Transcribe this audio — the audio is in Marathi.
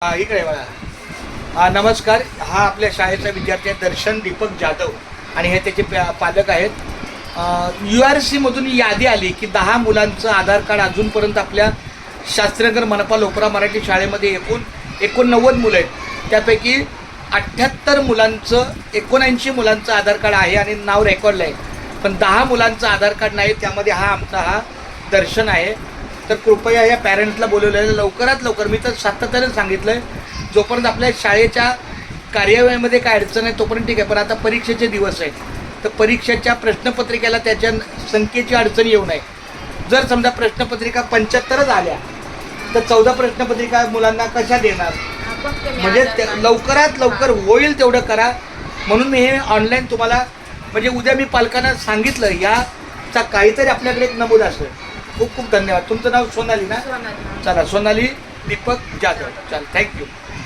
इकडे बघा. नमस्कार. हा आपल्या शाळेचा विद्यार्थी आहे दर्शन दीपक जाधव आणि हे त्याचे पालक आहेत. URC मधून यादी आली की 10 मुलांचं आधार कार्ड अजूनपर्यंत आपल्या शास्त्रीनगर मनपा लोकरा मराठी शाळेमध्ये 89 मुलं आहेत. त्यापैकी 78 मुलांचं 79 मुलांचं आधार कार्ड आहे आणि नाव रेकॉर्डला आहे, पण 10 मुलांचं आधार कार्ड नाही. त्यामध्ये हा दर्शन आहे. तर कृपया या पॅरेंट्सला बोलवलेलं लवकरात लवकर. मी तर सातत्याने सांगितलं आहे, जोपर्यंत आपल्या शाळेच्या कार्यवाहीमध्ये काय अडचण आहे तोपर्यंत ठीक आहे, पण आता परीक्षेचे दिवस आहेत, तर परीक्षेच्या प्रश्नपत्रिकेला त्याच्या संख्येची अडचण येऊ नये. जर समजा प्रश्नपत्रिका 75च आल्या तर 14 प्रश्नपत्रिका मुलांना कशा देणार? म्हणजे लवकरात लवकर होईल तेवढं करा. म्हणून मी हे ऑनलाईन तुम्हाला, म्हणजे उद्या मी पालकांना सांगितलं याचा काहीतरी आपल्याकडे एक नमूद असेल. खूप खूप धन्यवाद. तुमचं नाव सोनाली ना? चला, सोनाली दीपक जाधव. चला, थँक्यू.